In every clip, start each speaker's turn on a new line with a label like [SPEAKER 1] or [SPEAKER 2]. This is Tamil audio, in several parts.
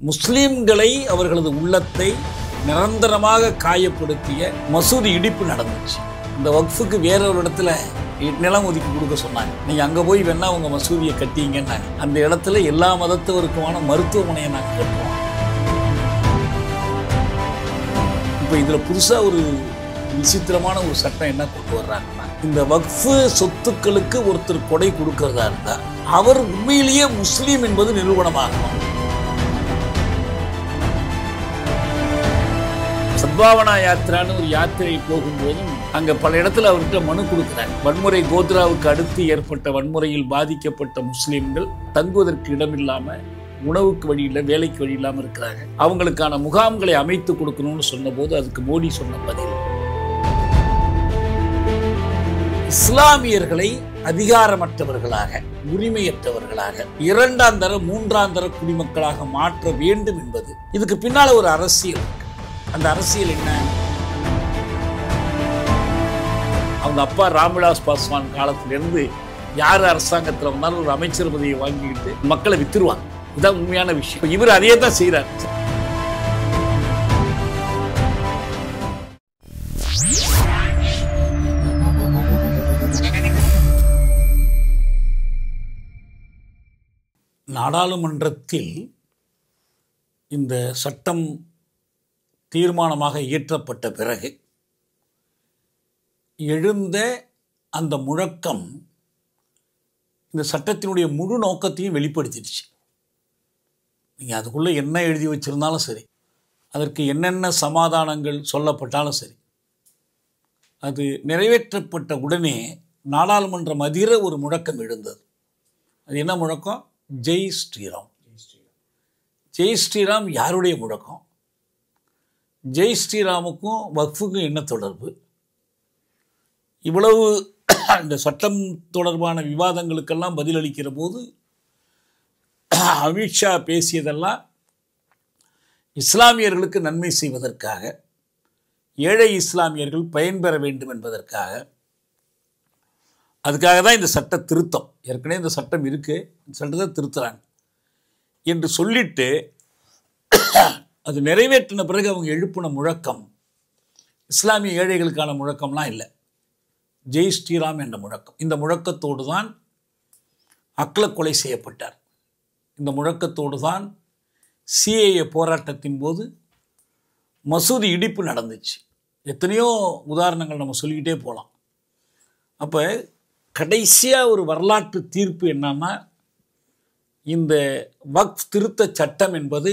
[SPEAKER 1] முஸ்லிம்களை அவர்களது உள்ளத்தை நிரந்தரமாக காயப்படுத்திய மசூதி இடிப்பு நடந்துச்சு. இந்த வக்ஃபுக்கு வேற ஒரு இடத்துல நிலம் ஒதுக்கி கொடுக்க சொன்னாங்க. நீங்க அங்க போய் வேணா உங்க மசூதியை கட்டிங்கன்னாங்க. அந்த இடத்துல எல்லா மதத்தவருக்குமான மருத்துவமனையை நாங்க கட்டுறோம். இப்போ இதுல புதுசா ஒரு விசித்திரமான ஒரு சட்டம் என்ன கொண்டு வர்றாங்கன்னா, இந்த வக்ஃபு சொத்துக்களுக்கு ஒருத்தர் கொடை கொடுக்கறதா இருந்தா அவர் உண்மையிலேயே முஸ்லீம் என்பது நிரூபணமாகணும். சத்பாவனா யாத்திரான்னு ஒரு யாத்திரை போகும்போதும் அங்க பல இடத்துல அவர்கிட்ட மனு கொடுக்குறாங்க. வன்முறை கோத்ராவுக்கு அடுத்து ஏற்பட்ட வன்முறையில் பாதிக்கப்பட்ட முஸ்லிம்கள் தங்குவதற்கு இடமில்லாம, உணவுக்கு வழி இல்லை, வேலைக்கு வழி இல்லாமல் இருக்கிறாங்க. அவங்களுக்கான முகாம்களை அமைத்து கொடுக்கணும்னு சொன்னபோது அதுக்கு மோடி சொன்ன பதில், இஸ்லாமியர்களை அதிகாரமற்றவர்களாக, உரிமையற்றவர்களாக, இரண்டாம் தர மூன்றாம் தர குடிமக்களாக மாற்ற வேண்டும் என்பது. இதுக்கு பின்னால ஒரு அரசியல் இருக்கு. அந்த அரசியல் என்ன? அவங்க அப்பா ராம்விலாஸ் பாஸ்வான் காலத்திலிருந்து யார் அரசாங்கத்தில் வந்தாலும் ஒரு அமைச்சர் பதவியை வாங்கிக்கிட்டு மக்களை வித்துருவாங்க. இதுதான் உண்மையான விஷயம். இவர் அதே தான் செய்யறார். நாடாளுமன்றத்தில் இந்த சட்டம் தீர்மானமாக இயற்றப்பட்ட பிறகு எழுந்த அந்த முழக்கம் இந்த சட்டத்தினுடைய முழு நோக்கத்தையும் வெளிப்படுத்திடுச்சு. நீங்கள் அதுக்குள்ளே என்ன எழுதி வச்சிருந்தாலும் சரி, அதற்கு என்னென்ன சமாதானங்கள் சொல்லப்பட்டாலும் சரி, அது நிறைவேற்றப்பட்ட உடனே நாடாளுமன்றம் அதிர ஒரு முழக்கம் எழுந்தது. அது என்ன முழக்கம்? ஜெய் ஸ்ரீராம். ஜெய் ஸ்ரீராம் யாருடைய முழக்கம்? ஜெய் ஸ்ரீராமுக்கும் வக்ஃபுக்கும் என்ன தொடர்பு? இவ்வளவு இந்த சட்டம் தொடர்பான விவாதங்களுக்கெல்லாம் பதிலளிக்கிற போது அமித்ஷா பேசியதெல்லாம் இஸ்லாமியர்களுக்கு நன்மை செய்வதற்காக, ஏழை இஸ்லாமியர்கள் பயன்பெற வேண்டும் என்பதற்காக, அதுக்காக தான் இந்த சட்ட திருத்தம். ஏற்கனவே இந்த சட்டம் இருக்குது, இந்த சட்டத்தை திருத்துறாங்க என்று சொல்லிட்டு அது நிறைவேற்றின பிறகு அவங்க எழுப்பின முழக்கம் இஸ்லாமிய ஏழைகளுக்கான முழக்கம்லாம் இல்லை, ஜெய் ஸ்ரீராம் என்ற முழக்கம். இந்த முழக்கத்தோடு தான் அக்ல கொலை செய்யப்பட்டார். இந்த முழக்கத்தோடு தான் சிஏஏ போராட்டத்தின் போது மசூதி இடிப்பு நடந்துச்சு. எத்தனையோ உதாரணங்கள் நம்ம சொல்லிக்கிட்டே போகலாம். அப்போ கடைசியாக ஒரு வரலாற்று தீர்ப்பு என்னன்னா, இந்த வக்ஃப் திருத்த சட்டம் என்பது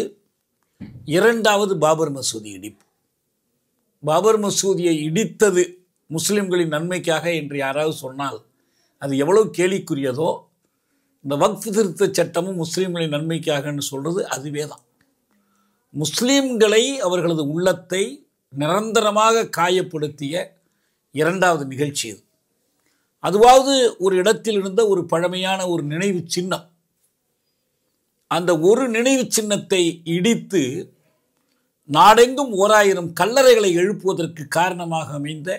[SPEAKER 1] இரண்டாவது பாபர் மசூதி இடிப்பு. பாபர் மசூதியை இடித்தது முஸ்லிம்களின் நன்மைக்காக என்று யாராவது சொன்னால் அது எவ்வளவு கேலிக்குரியதோ, இந்த வக்ஃப் திருத்த சட்டமும் முஸ்லிம்களின் நன்மைக்காகன்னு சொல்கிறது அதுவே தான். முஸ்லிம்களை அவர்களது உள்ளத்தை நிரந்தரமாக காயப்படுத்திய இரண்டாவது நிகழ்ச்சி இது. அதுவாவது ஒரு இடத்தில் இருந்த ஒரு பழமையான ஒரு நினைவு சின்னம், அந்த ஒரு நினைவு சின்னத்தை இடித்து நாடெங்கும் 1000 கல்லறைகளை எழுப்புவதற்கு காரணமாக அமைந்த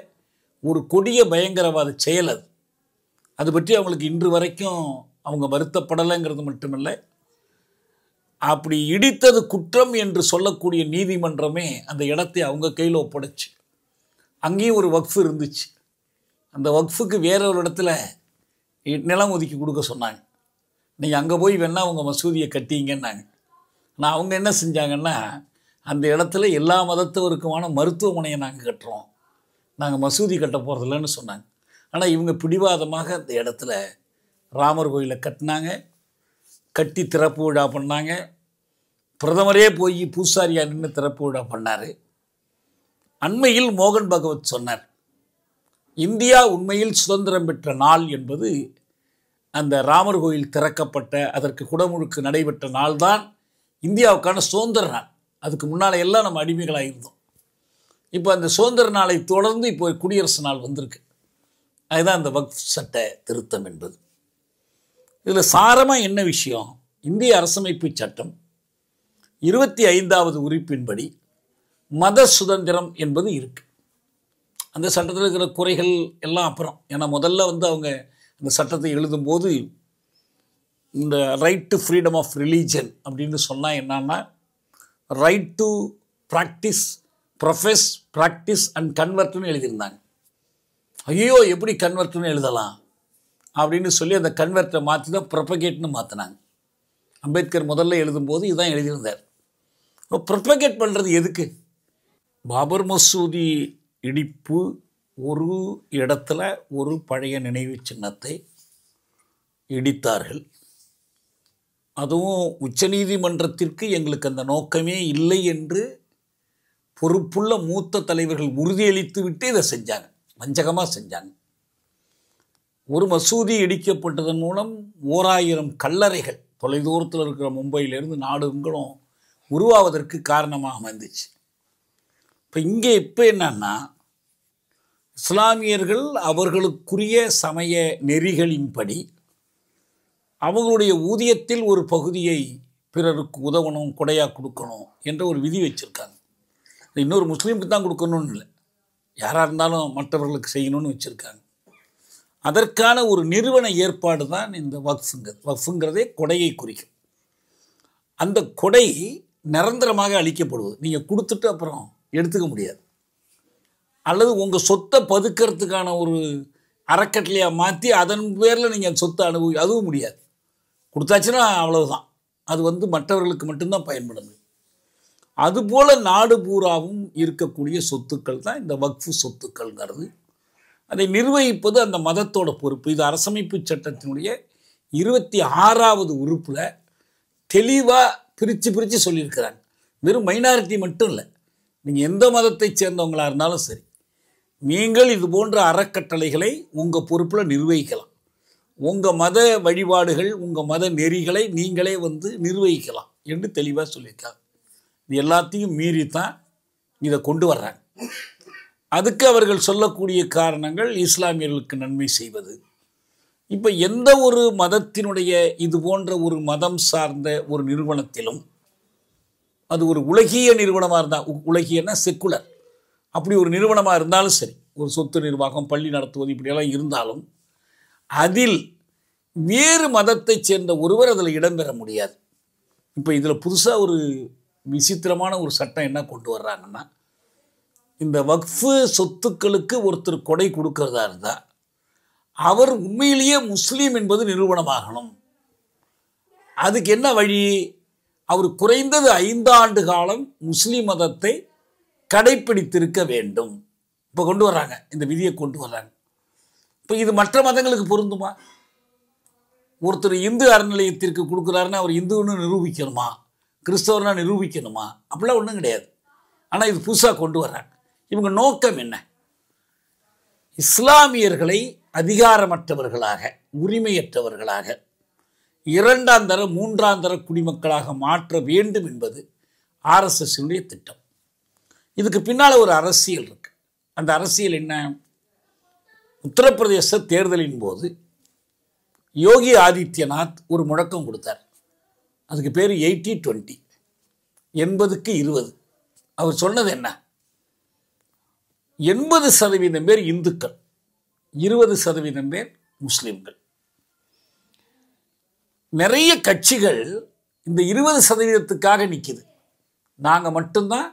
[SPEAKER 1] ஒரு கொடிய பயங்கரவாத செயல் அது. அது பற்றி அவங்களுக்கு இன்று வரைக்கும் அவங்க வருத்தப்படலைங்கிறது மட்டுமல்ல, அப்படி இடித்தது குற்றம் என்று சொல்லக்கூடிய நீதிமன்றமே அந்த இடத்தை அவங்க கையில் ஒப்படைச்சு. அங்கேயும் ஒரு வக்ஃபு இருந்துச்சு. அந்த வக்ஃபுக்கு வேற ஒரு இடத்துல நிலம் ஒதுக்கி கொடுக்க சொன்னாங்க. நீங்கள் அங்கே போய் வேணா உங்கள் மசூதியை கட்டிங்கன்னாங்க. ஆனால் அவங்க என்ன செஞ்சாங்கன்னா, அந்த இடத்துல எல்லா மதத்தவருக்குமான மருத்துவமனையை நாங்கள் கட்டுறோம், நாங்கள் மசூதி கட்ட போகிறதில்லன்னு சொன்னாங்க. ஆனால் இவங்க பிடிவாதமாக அந்த இடத்துல ராமர் கோயிலை கட்டினாங்க, கட்டி திறப்பு விழா பண்ணாங்க. பிரதமரே போய் பூசாரியாக நின்று திறப்பு விழா பண்ணார். அண்மையில் மோகன் பகவத் சொன்னார், இந்தியா உண்மையில் சுதந்திரம் பெற்ற நாள் என்பது அந்த ராமர் கோயில் திறக்கப்பட்ட, அதற்கு குடமுழுக்கு நடைபெற்ற நாள் தான் இந்தியாவுக்கான சுதந்திர நாள். அதுக்கு முன்னால் எல்லாம் நம்ம அடிமைகளாக இருந்தோம். இப்போ அந்த சுதந்திர நாளை தொடர்ந்து இப்போ குடியரசு நாள் வந்திருக்கு. அதுதான் அந்த வக்ஃப் சட்ட திருத்தம் என்பது. இதில் சாரமாக என்ன விஷயம்? இந்திய அரசமைப்பு சட்டம் 25வது உறுப்பின்படி மத சுதந்திரம் என்பது இருக்குது. அந்த சட்டத்தில் இருக்கிற குறைகள் எல்லாம் அப்புறம், ஏன்னா முதல்ல அவங்க அந்த சட்டத்தை எழுதும்போது இந்த right to freedom of religion அப்படின்னு சொன்னால் என்னன்னா, right to practice, profess, practice and கன்வெர்ட்னு எழுதியிருந்தாங்க. ஐயோ எப்படி கன்வெர்ட்னு எழுதலாம் அப்படின்னு சொல்லி அந்த கன்வெர்ட்டை மாற்றி தான் ப்ரொபகேட்னு மாற்றினாங்க. அம்பேத்கர் முதல்ல எழுதும்போது இதுதான் எழுதியிருந்தார். இப்போ ப்ரொபகேட் பண்ணுறது எதுக்கு? பாபர் மசூதி இடிப்பு ஒரு இடத்துல ஒரு பழைய நினைவு சின்னத்தை இடித்தார்கள். அதுவும் உச்சநீதிமன்றத்திற்கு எங்களுக்கு அந்த நோக்கமே இல்லை என்று பொறுப்புள்ள மூத்த தலைவர்கள் உறுதியளித்து விட்டு இதை செஞ்சாங்க, வஞ்சகமாக செஞ்சாங்க. ஒரு மசூதி இடிக்கப்பட்டதன் மூலம் 1000 கல்லறைகள் தொலைதூரத்தில் இருக்கிற மும்பையிலேருந்து நாடு எங்களும் உருவாவதற்கு காரணமாக அமைந்துச்சு. இப்போ என்னன்னா, இஸ்லாமியர்கள் அவர்களுக்குரிய சமய நெறிகளின்படி அவங்களுடைய ஊதியத்தில் ஒரு பகுதியை பிறருக்கு உதவணும், கொடையாக கொடுக்கணும் என்ற ஒரு விதி வச்சுருக்காங்க. இன்னொரு முஸ்லீமுக்கு தான் கொடுக்கணும்னு இல்லை, யாராக இருந்தாலும் மற்றவர்களுக்கு செய்யணும்னு வச்சுருக்காங்க. அதற்கான ஒரு நிறுவன ஏற்பாடு தான் இந்த வக்ஃபுங்கிறதே கொடையை குறிக்கும். அந்த கொடை நிரந்தரமாக அளிக்கப்படுவது, நீங்கள் கொடுத்துட்டு அப்புறம் எடுத்துக்க முடியாது. அல்லது உங்கள் சொத்தை பதுக்கிறதுக்கான ஒரு அறக்கட்டளையாக மாற்றி அதன் பேரில் நீங்கள் சொத்தை அதுவும் முடியாது. கொடுத்தாச்சுன்னா அவ்வளவுதான், அது மற்றவர்களுக்கு மட்டும்தான் பயன்படுது. அதுபோல் நாடு பூராவும் இருக்கக்கூடிய சொத்துக்கள் தான் இந்த வக்ஃபு சொத்துக்கள்ங்கிறது. அதை நிர்வகிப்பது அந்த மதத்தோட பொறுப்பு. இது அரசமைப்பு சட்டத்தினுடைய 26வது உறுப்பில் தெளிவாக பிரித்து சொல்லியிருக்கிறாங்க. வெறும் மைனாரிட்டி மட்டும் இல்லை, நீங்கள் எந்த மதத்தை சேர்ந்தவங்களாக இருந்தாலும் சரி, நீங்கள் இது போன்ற அறக்கட்டளைகளை உங்கள் பொறுப்பில் நிர்வகிக்கலாம். உங்கள் மத வழிபாடுகள், உங்கள் மத நெறிகளை நீங்களே நிர்வகிக்கலாம் என்று தெளிவாக சொல்லியிருக்காங்க. இது எல்லாத்தையும் மீறித்தான் இதை கொண்டு வர்றாங்க. அதுக்கு அவர்கள் சொல்லக்கூடிய காரணங்கள் இஸ்லாமியர்களுக்கு நன்மை செய்வது. இப்போ எந்த ஒரு மதத்தினுடைய இது போன்ற ஒரு மதம் சார்ந்த ஒரு நிறுவனத்திலும், அது ஒரு உலகிய நிறுவனமாக இருந்தால், உலகியன்னா செக்குலர், அப்படி ஒரு நிறுவனமாக இருந்தாலும் சரி, ஒரு சொத்து நிர்வாகம், பள்ளி நடத்துவது, இப்படியெல்லாம் இருந்தாலும் அதில் வேறு மதத்தை சேர்ந்த ஒருவர் அதில் இடம்பெற முடியாது. இப்போ இதில் புதுசாக ஒரு விசித்திரமான ஒரு சட்டம் என்ன கொண்டு வர்றாங்கன்னா, இந்த வக்ஃபு சொத்துக்களுக்கு ஒருத்தர் கொடை கொடுக்கறதா இருந்தால் அவர் உண்மையிலேயே முஸ்லீம் என்பது நிரூபணமாகணும். அதுக்கு என்ன வழி? அவர் குறைந்தது 5 ஆண்டு காலம் முஸ்லீம் மதத்தை கடைப்பிடித்திருக்க வேண்டும். இப்போ கொண்டு வர்றாங்க, இந்த விதியை கொண்டு வர்றாங்க. இப்போ இது மற்ற மதங்களுக்கு பொருந்துமா? ஒருத்தர் இந்து அறநிலையத்திற்கு கொடுக்குறாருன்னா அவர் இந்துன்னு நிரூபிக்கணுமா, கிறிஸ்தவர்னா நிரூபிக்கணுமா? அப்படிலாம் ஒன்றும் கிடையாது. ஆனால் இது புதுசாக கொண்டு வர்றாங்க. இவங்க நோக்கம் என்ன? இஸ்லாமியர்களை அதிகாரமற்றவர்களாக, உரிமையற்றவர்களாக, 2ஆம் தர 3ஆம் தர குடிமக்களாக மாற்ற வேண்டும் என்பது ஆர்எஸ்எஸ்னுடைய திட்டம். இதுக்கு பின்னால் ஒரு அரசியல் இருக்கு. அந்த அரசியல் என்ன? உத்தரப்பிரதேச தேர்தலின் போது யோகி ஆதித்யநாத் ஒரு முழக்கம் கொடுத்தார். அதுக்கு பேர் 80-20, 80க்கு 20. அவர் சொன்னது என்ன? 80% பேர் இந்துக்கள், 20% பேர் முஸ்லிம்கள். நிறைய கட்சிகள் இந்த 20%க்காக நிற்கிது, நாங்கள் மட்டும்தான்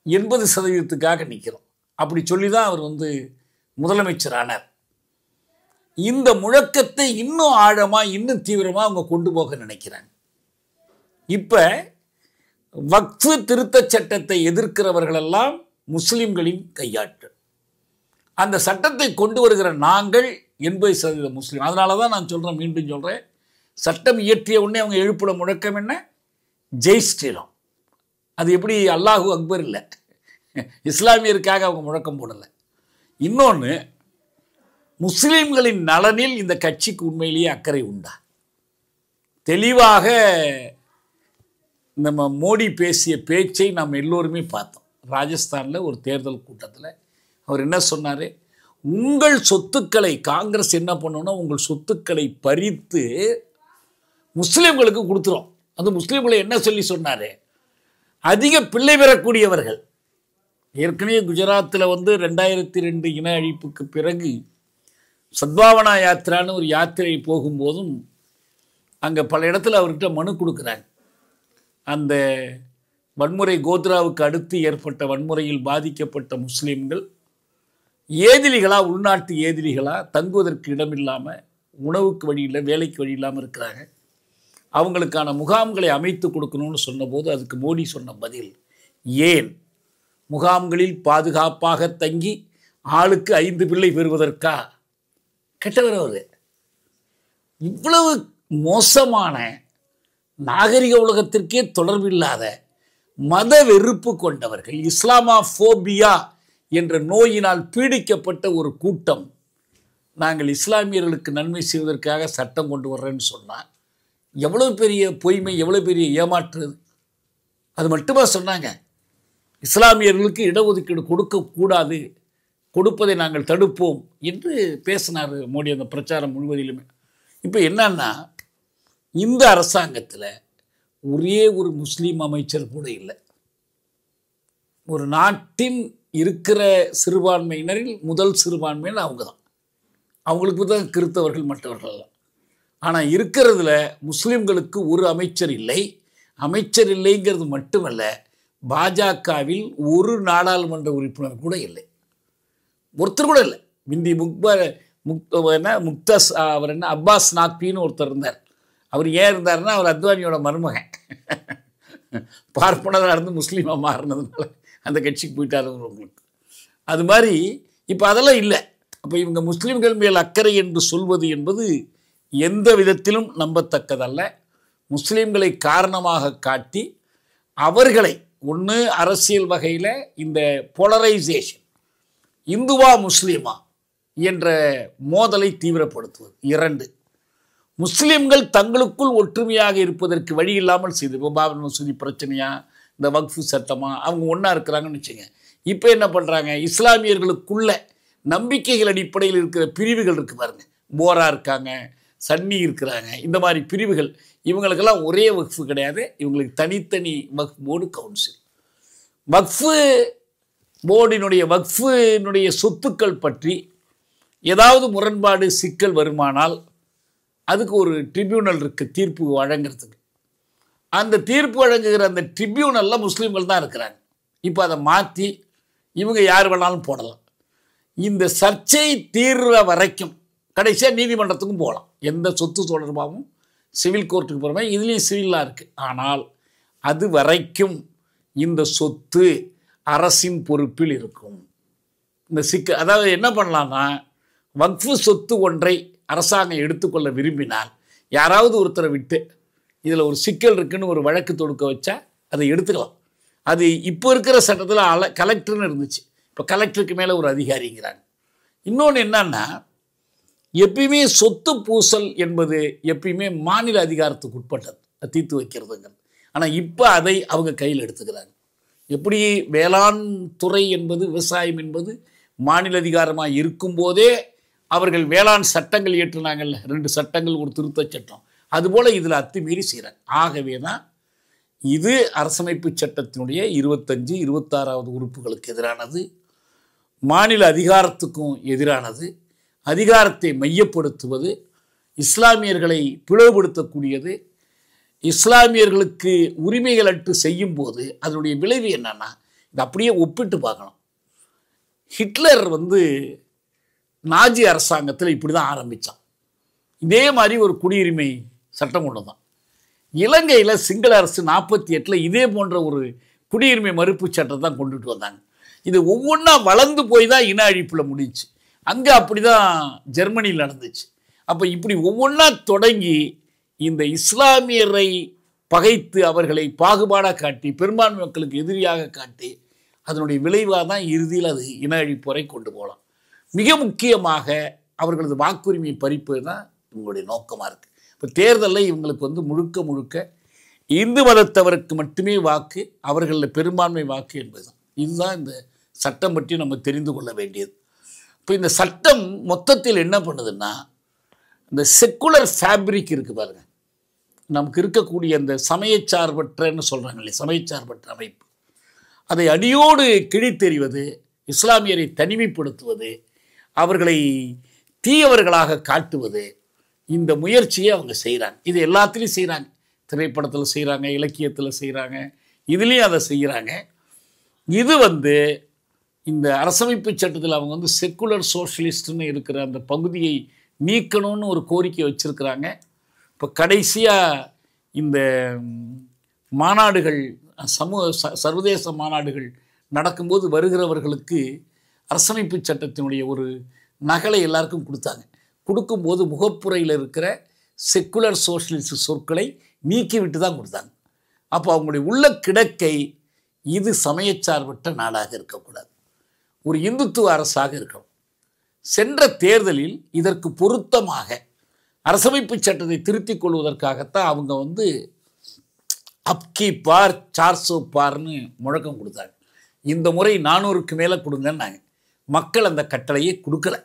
[SPEAKER 1] 80%க்காக நிற்கிறோம். அப்படி சொல்லி தான் அவர் முதலமைச்சரானார். இந்த முழக்கத்தை இன்னும் ஆழமாக, இன்னும் தீவிரமாக அவங்க கொண்டு போக நினைக்கிறாங்க. இப்போ வக்ஃபு திருத்தச் சட்டத்தை எதிர்க்கிறவர்களெல்லாம் முஸ்லிம்களின் கையாட்டு. அந்த சட்டத்தை கொண்டு வருகிற நாங்கள் 80% முஸ்லீம். அதனால தான் நான் சொல்கிறேன், மீண்டும் சொல்கிறேன், சட்டம் இயற்றிய உடனே அவங்க எழுப்புற முழக்கம் என்ன? ஜெய் ஸ்ரீராம். அது எப்படி? அல்லாஹு அக்பர் இல்லை, இஸ்லாமியருக்காக அவங்க முழக்கம் போடலை. இன்னொன்று, முஸ்லீம்களின் நலனில் இந்த கட்சிக்கு உண்மையிலேயே அக்கறை உண்டா? தெளிவாக நம்ம மோடி பேசிய பேச்சை நாம் எல்லோருமே பார்த்தோம். ராஜஸ்தானில் ஒரு தேர்தல் கூட்டத்தில் அவர் என்ன சொன்னார்? உங்கள் சொத்துக்களை காங்கிரஸ் என்ன பண்ணணும்னா, உங்கள் சொத்துக்களை பறித்து முஸ்லீம்களுக்கு கொடுத்துரும். அது முஸ்லீம்களை என்ன சொல்லி சொன்னார்? அதிக பிள்ளை பெறக்கூடியவர்கள். ஏற்கனவே குஜராத்தில் 2002 இன அழிப்புக்கு பிறகு சத்பாவனா யாத்திரான்னு ஒரு யாத்திரை போகும்போதும் அங்கே பல இடத்துல அவர்கிட்ட மனு கொடுக்குறாங்க. அந்த வன்முறை கோத்ராவுக்கு அடுத்து ஏற்பட்ட வன்முறையில் பாதிக்கப்பட்ட முஸ்லீம்கள் ஏதிலிகளா, உள்நாட்டு ஏதிலிகளா, தங்குவதற்கு இடம் இல்லாமல், உணவுக்கு வழி இல்லை, வேலைக்கு வழி இல்லாமல் இருக்கிறாங்க. அவங்களுக்கான முகாம்களை அமைத்து கொடுக்கணும்னு சொன்னபோது அதுக்கு மோடி சொன்ன பதில், ஏன் முகாம்களில் பாதுகாப்பாக தங்கி ஆளுக்கு 5 பிள்ளை பெறுவதற்கா? கெட்டவர் அவர். இவ்வளவு மோசமான, நாகரிக உலகத்திற்கே தொடர்பில்லாத மத வெறுப்பு கொண்டவர்கள், இஸ்லாமாஃபோபியா என்ற நோயினால் பீடிக்கப்பட்ட ஒரு கூட்டம் நாங்கள் இஸ்லாமியர்களுக்கு நன்மை செய்வதற்காக சட்டம் கொண்டு வர்றேன்னு சொன்னால் எவ்வளோ பெரிய பொய்மை, எவ்வளோ பெரிய ஏமாற்றுறது. அது மட்டுமா சொன்னாங்க, இஸ்லாமியர்களுக்கு இடஒதுக்கீடு கொடுக்கக்கூடாது, கொடுப்பதை நாங்கள் தடுப்போம் என்று பேசினார் மோடி அந்த பிரச்சாரம் முழுவதிலுமே. இப்போ என்னன்னா, இந்த அரசாங்கத்தில் ஒரே ஒரு முஸ்லீம் அமைச்சர் கூட இல்லை. ஒரு நாட்டின் இருக்கிற சிறுபான்மையினரில் முதல் சிறுபான்மையினர் அவங்க தான். அவங்களுக்கு தான் கிறித்தவர்கள், மற்றவர்கள்லாம். ஆனால் இருக்கிறதுல முஸ்லீம்களுக்கு ஒரு அமைச்சர் இல்லை. அமைச்சர் இல்லைங்கிறது மட்டுமல்ல, பாஜகவில் ஒரு நாடாளுமன்ற உறுப்பினர் கூட இல்லை, ஒருத்தர் கூட இல்லை. முந்தி அவர் என்ன அப்பாஸ் நாக்வின்னு ஒருத்தர் இருந்தார். அவர் ஏன் இருந்தார்னா, அவர் அத்வானியோட மருமகன், பார்ப்பனராக இருந்து முஸ்லீமாக மாறினதுனால அந்த கட்சிக்கு போயிட்டார் உங்களுக்கு. அது மாதிரி இப்போ அதெல்லாம் இல்லை. அப்போ இவங்க முஸ்லீம்கள் மேல் அக்கறை என்று சொல்வது என்பது எந்த விதத்திலும் நம்பத்தக்கதல்ல. முஸ்லீம்களை காரணமாக காட்டி அவர்களை ஒன்று அரசியல் வகையில் இந்த போலரைசேஷன், இந்துவா முஸ்லீமா என்ற மோதலை தீவிரப்படுத்துவது. 2, முஸ்லீம்கள் தங்களுக்குள் ஒற்றுமையாக இருப்பதற்கு வழி இல்லாமல் செய்து, இப்போ பாபர் மசூதி பிரச்சனையா, இந்த வக்ஃபு சட்டமா, அவங்க ஒன்றா இருக்கிறாங்கன்னு வச்சுங்க. இப்போ என்ன பண்ணுறாங்க, இஸ்லாமியர்களுக்குள்ள நம்பிக்கைகள் அடிப்படையில் இருக்கிற பிரிவுகள் இருக்குது பாருங்க, போரா இருக்காங்க, சன்னி இருக்கிறாங்க, இந்த மாதிரி பிரிவுகள். இவங்களுக்கெல்லாம் ஒரே வக்ஃபு கிடையாது, இவங்களுக்கு தனித்தனி வக்ஃப் போர்டு கவுன்சில். வக்ஃபு போர்டினுடைய வக்ஃபினுடைய சொத்துக்கள் பற்றி ஏதாவது முரண்பாடு, சிக்கல் வருமானால் அதுக்கு ஒரு ட்ரிபியூனல் இருக்குது தீர்ப்பு வழங்குறதுக்கு. அந்த தீர்ப்பு வழங்குகிற அந்த ட்ரிபியூனலில் முஸ்லீம்கள் தான் இருக்கிறாங்க. இப்போ அதை மாற்றி இவங்க யார் வேணாலும் போடலாம். இந்த சர்ச்சை தீர்ற வரைக்கும் கடைசியாக நீதிமன்றத்துக்கும் போகலாம். எந்த சொத்து தொடர்பாகவும் சிவில் கோர்ட்டுக்கு போகிற மாதிரி இதுலேயும் சிவிலாக இருக்குது. ஆனால் அது வரைக்கும் இந்த சொத்து அரசின் பொறுப்பில் இருக்கும். இந்த அதாவது என்ன பண்ணலான்னா, வக்ஃபு சொத்து ஒன்றை அரசாங்கம் எடுத்துக்கொள்ள விரும்பினால் யாராவது ஒருத்தரை விட்டு இதில் ஒரு சிக்கல் இருக்குன்னு ஒரு வழக்கு தொடுக்க வச்சா அதை எடுத்துக்கலாம். அது இப்போ இருக்கிற சட்டத்தில் கலெக்டர்னு இருந்துச்சு, இப்போ கலெக்டருக்கு மேலே ஒரு அதிகாரிங்கிறாங்க. இன்னொன்று என்னன்னா, எப்பயுமே சொத்து பூசல் என்பது எப்பயுமே மாநில அதிகாரத்துக்கு உட்பட்டது, தீர்த்து வைக்கிறதுங்கிறது. ஆனால் இப்போ அதை அவங்க கையில் எடுத்துக்கிறாங்க. எப்படி வேளாண் துறை என்பது, விவசாயம் என்பது மாநில அதிகாரமாக இருக்கும்போதே அவர்கள் வேளாண் சட்டங்கள் இயற்றினாங்கல்ல, 2 சட்டங்கள், ஒரு திருத்த சட்டம், அதுபோல் இதில் அத்துமீறி செய்கிறாங்க. ஆகவே தான் இது அரசமைப்பு சட்டத்தினுடைய 25, 26வது உறுப்புகளுக்கு எதிரானது, மாநில அதிகாரத்துக்கும் எதிரானது, அதிகாரத்தை மையப்படுத்துவது, இஸ்லாமியர்களை பிளவுபடுத்தக்கூடியது, இஸ்லாமியர்களுக்கு உரிமைகள் அற்று செய்யும் போது அதனுடைய விளைவு என்னன்னா, இது அப்படியே ஒப்பிட்டு பார்க்கணும். ஹிட்லர் நாஜி அரசாங்கத்தில் இப்படி தான் ஆரம்பித்தான். இதே மாதிரி ஒரு குடியுரிமை சட்டம் கொண்டு தான். இலங்கையில் சிங்கள அரசு 48ல் இதே போன்ற ஒரு குடியுரிமை மறுப்பு சட்டத்தை தான் கொண்டுட்டு வந்தாங்க. இது ஒவ்வொன்றா வளர்ந்து போய் தான் இன அழிப்பில் முடிச்சு. அங்கே அப்படி தான் ஜெர்மனியில் நடந்துச்சு. அப்போ இப்படி ஒவ்வொன்றா தொடங்கி இந்த இஸ்லாமியரை பகைத்து அவர்களை பாகுபாடாக காட்டி பெரும்பான்மை மக்களுக்கு எதிரியாக காட்டி அதனுடைய விளைவாக தான் இறுதியில் அது இன அழிப்பு வரை கொண்டு போகலாம். மிக முக்கியமாக அவர்களது வாக்குரிமையை பறிப்பது தான் இவங்களுடைய நோக்கமாக இருக்குது. இப்போ தேர்தலில் இவங்களுக்கு முழுக்க முழுக்க இந்து மதத்தவருக்கு மட்டுமே வாக்கு, அவர்களில் பெரும்பான்மை வாக்கு என்பது தான். இதுதான் இந்த சட்டம் பற்றி நம்ம தெரிந்து கொள்ள வேண்டியது. இப்போ இந்த சட்டம் மொத்தத்தில் என்ன பண்ணுதுன்னா, இந்த செக்குலர் ஃபேப்ரிக் இருக்குது பாருங்கள், நமக்கு இருக்கக்கூடிய அந்த சமயச்சார்பற்றன்னு சொல்கிறாங்க இல்லையா, சமயச்சார்பற்ற அமைப்பு, அதை அடியோடு கிழித்தெறிவது, இஸ்லாமியரை தனிமைப்படுத்துவது, அவர்களை தீயவர்களாக காட்டுவது, இந்த முயற்சியை அவங்க செய்கிறாங்க. இது எல்லாத்துலேயும் செய்கிறாங்க. திரைப்படத்தில் செய்கிறாங்க, இலக்கியத்தில் செய்கிறாங்க, இதுலேயும் அதை செய்கிறாங்க. இது இந்த அரசமைப்பு சட்டத்தில் அவங்க செக்குலர் சோஷலிஸ்ட்னு இருக்கிற அந்த பகுதியை நீக்கணும்னு ஒரு கோரிக்கை வச்சுருக்கிறாங்க. இப்போ கடைசியாக இந்த மாநாடுகள் சர்வதேச மாநாடுகள் நடக்கும்போது வருகிறவர்களுக்கு அரசமைப்பு சட்டத்தினுடைய ஒரு நகலை எல்லாருக்கும் கொடுத்தாங்க. கொடுக்கும்போது முகப்புரையில் இருக்கிற செக்குலர் சோஷலிஸ்ட் சொற்களை நீக்கிவிட்டு தான் கொடுத்தாங்க. அப்போ அவங்களுடைய உள்ள கிடக்கை இது சமயச்சார்பற்ற நாடாக இருக்கக்கூடாது, ஒரு இந்துத்துவ அரசாக இருக்கணும். சென்ற தேர்தலில் இதற்கு பொருத்தமாக அரசமைப்பு சட்டத்தை திருத்திக் கொள்வதற்காகத்தான் அவங்க அப்கி பார் 400 பார்னு முழக்கம் கொடுத்தாங்க. இந்த முறை 400க்கு மேலே கொடுங்கன்னாங்க. மக்கள் அந்த கட்டளையை கொடுக்கல.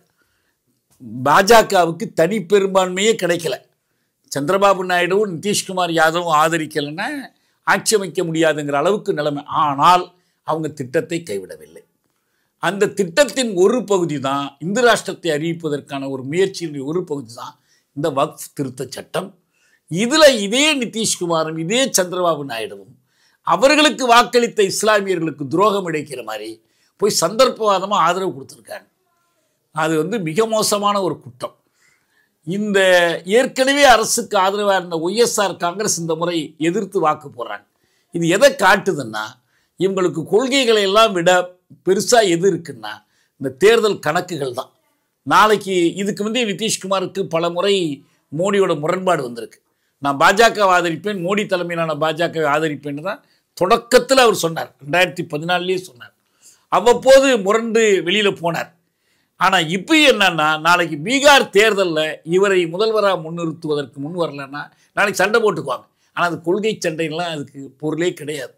[SPEAKER 1] பாஜகவுக்கு தனி பெரும்பான்மையே கிடைக்கல. சந்திரபாபு நாயுடுவும் நிதிஷ்குமார் யாதவும் ஆதரிக்கலைன்னா ஆட்சி அமைக்க முடியாதுங்கிற அளவுக்கு நிலைமை. ஆனால் அவங்க திட்டத்தை கைவிடவில்லை. அந்த திட்டத்தின் ஒரு பகுதி தான் இந்து ராஷ்டிரத்தை அறிவிப்பதற்கான ஒரு முயற்சியினுடைய ஒரு பகுதி தான் இந்த வக்ஃப் திருத்த சட்டம். இதில் இதே நிதிஷ்குமாரும் இதே சந்திரபாபு நாயுடுவும் அவர்களுக்கு வாக்களித்த இஸ்லாமியர்களுக்கு துரோகம் இழைக்கிற மாதிரி போய் சந்தர்ப்பவாதமாக ஆதரவு கொடுத்துருக்காங்க. அது மிக மோசமான ஒரு குற்றம். இந்த ஏற்கனவே அரசுக்கு ஆதரவாக இருந்த ஒய்எஸ்ஆர் காங்கிரஸ் இந்த முறை எதிர்த்து வாக்கு போடுறாங்க. இது எதை காட்டுதுன்னா, இவங்களுக்கு கொள்கைகளை எல்லாம் விட பெருசாக எது இருக்குன்னா இந்த தேர்தல் கணக்குகள் தான். நாளைக்கு இதுக்கு நிதிஷ்குமாருக்கு பல முறை மோடியோட முரண்பாடு வந்திருக்கு. நான் பாஜக ஆதரிப்பேன், மோடி தலைமையிலான பாஜகவை ஆதரிப்பேன்னு தான் தொடக்கத்தில் அவர் சொன்னார். 2014 சொன்னார். அவ்வப்போது முரண்டு வெளியில் போனார். ஆனால் இப்போ என்னன்னா, நாளைக்கு பீகார் தேர்தலில் இவரை முதல்வராக முன்னிறுத்துவதற்கு முன் வரலன்னா நாளைக்கு சண்டை போட்டுக்குவாங்க. ஆனால் அது கொள்கை சண்டைலாம் அதுக்கு பொருளே கிடையாது.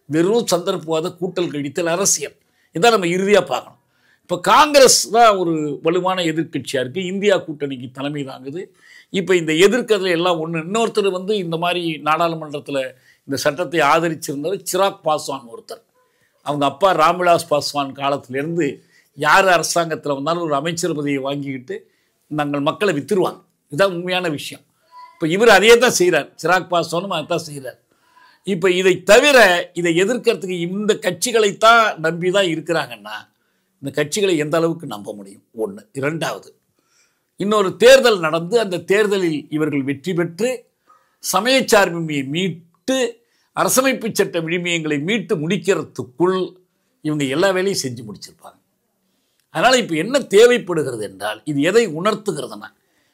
[SPEAKER 1] வெறும் சந்தர்ப்பவாத கூட்டல் கழித்தல் அரசியல். இதான் நம்ம இறுதியாக பார்க்கணும். இப்போ காங்கிரஸ் தான் ஒரு வலுவான எதிர்க்கட்சியாக இருக்குது. இந்தியா கூட்டணிக்கு தலைமை தாங்குது. இப்போ இந்த எதிர்க்கிறதுல எல்லாம் ஒன்று. இன்னொருத்தர் இந்த மாதிரி நாடாளுமன்றத்தில் இந்த சட்டத்தை ஆதரிச்சிருந்தவர் சிராக் பாஸ்வான் ஒருத்தர். அவங்க அப்பா ராம்விலாஸ் பாஸ்வான் காலத்திலேருந்து யார் அரசாங்கத்தில் வந்தாலும் ஒரு அமைச்சர் பதவியை வாங்கிக்கிட்டு நாங்கள் மக்களை விற்றுருவாங்க. இதுதான் உண்மையான விஷயம். இப்போ இவர் அதே தான் செய்கிறார். சிராக் பாஸ்வானும் அதை தான் செய்கிறார். இப்போ இதை தவிர இதை எதிர்க்கிறதுக்கு இந்த கட்சிகளைத்தான் நம்பி தான் இருக்கிறாங்கன்னா இந்த கட்சிகளை எந்த அளவுக்கு நம்ப முடியும்? ஒன்று. இரண்டாவது, இன்னொரு தேர்தல் நடந்து அந்த தேர்தலில் இவர்கள் வெற்றி பெற்று சமயச்சார்பின்மையை மீட்டு அரசமைப்பு சட்ட விழுமியங்களை மீட்டு முடிக்கிறதுக்குள் இவங்க எல்லா வேலையும் செஞ்சு முடிச்சிருப்பாங்க. அதனால் இப்போ என்ன தேவைப்படுகிறது என்றால், இது எதை உணர்த்துகிறதுனா,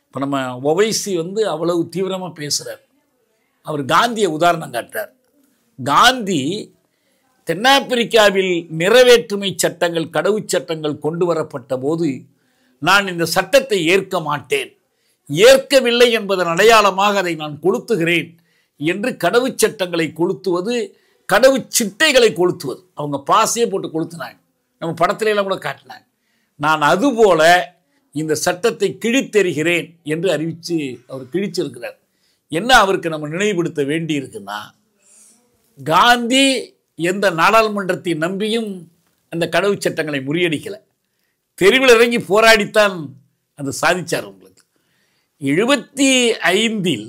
[SPEAKER 1] இப்போ நம்ம ஒவைசி அவ்வளவு தீவிரமாக பேசுகிறார். அவர் காந்தியை உதாரணம் காட்டுறார். காந்தி தென்னாப்பிரிக்காவில் நிறைவேற்றுமை சட்டங்கள், கடவுச்சட்டங்கள் கொண்டு வரப்பட்ட போது நான் இந்த சட்டத்தை ஏற்க மாட்டேன், ஏற்கவில்லை என்பதன் அடையாளமாக அதை நான் கொளுத்துகிறேன் என்று கடவுச்சட்டங்களை கொளுத்துவது, கடவுச்சிட்டைகளை கொளுத்துவது. அவங்க பாசையே போட்டு கொளுத்துனாங்க. நம்ம படத்திலெல்லாம் கூட காட்டினாங்க. நான் அதுபோல இந்த சட்டத்தை கிழித்தெறிகிறேன் என்று அறிவித்து அவர் கிழிச்சிருக்கிறார். என்ன அவருக்கு நம்ம நினைவுபடுத்த வேண்டி இருக்குன்னா, காந்தி எந்த நாடாளுமன்றத்தை நம்பியும் அந்த கடவுச்சட்டங்களை முறியடிக்கலை. தெருவில் இறங்கி போராடித்தான் அதை சாதிச்சார். உங்களுக்கு 75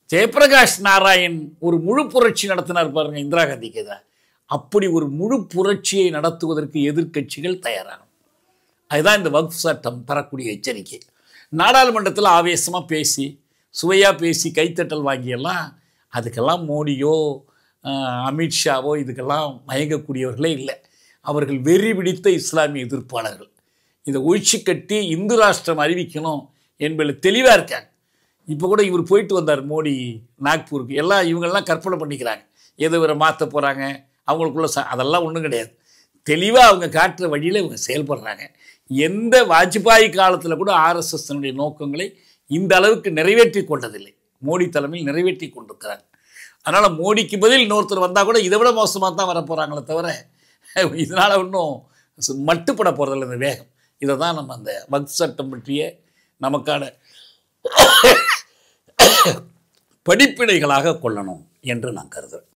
[SPEAKER 1] ஜெயபிரகாஷ் நாராயண் ஒரு முழு புரட்சி நடத்தினார் பாருங்க, இந்திரா காந்திக்கு தான். அப்படி ஒரு முழு புரட்சியை நடத்துவதற்கு எதிர்க்கட்சிகள் தயாராகும். அதுதான் இந்த வக்ஃப் சட்டம் தரக்கூடிய எச்சரிக்கை. நாடாளுமன்றத்தில் ஆவேசமாக பேசி, சுவையாக பேசி, கைத்தட்டல் வாங்கியெல்லாம் அதுக்கெல்லாம் மோடியோ அமித்ஷாவோ இதுக்கெல்லாம் மயங்கக்கூடியவர்களே இல்லை. அவர்கள் வெறி பிடித்த இஸ்லாமிய எதிர்ப்பாளர்கள். இதை ஒழிச்சு கட்டி இந்து ராஷ்டிரம் அறிவிக்கணும் என்பதில் தெளிவாக இருக்காங்க. இப்போ கூட இவர் போயிட்டு வந்தார் மோடி நாக்பூருக்கு. எல்லாம் இவங்கெல்லாம் கற்பனை பண்ணிக்கிறாங்க, எதை இவரை மாற்ற போகிறாங்க, அவங்களுக்குள்ள அதெல்லாம் ஒன்றும் கிடையாது. தெளிவாக அவங்க காட்டுற வழியில் இவங்க செயல்படுறாங்க. எந்த வாஜ்பாய் காலத்தில் கூட ஆர்எஸ்எஸ்னுடைய நோக்கங்களை இந்த அளவுக்கு நிறைவேற்றி கொண்டதில்லை. மோடி தலைமையில் நிறைவேற்றி கொண்டிருக்கிறாங்க. அதனால் மோடிக்கு பதில் இன்னொருத்தர் வந்தால் கூட இதை விட மோசமாக தான் வரப்போகிறாங்களே தவிர இதனால் ஒன்றும் மட்டுப்பட போகிறதில்ல இந்த வேகம். இதை தான் நம்ம அந்த வக்ஃப் சட்டம் பற்றிய நமக்கான படிப்பினைகளாக கொள்ளணும் என்று நான் கருதுகிறேன்.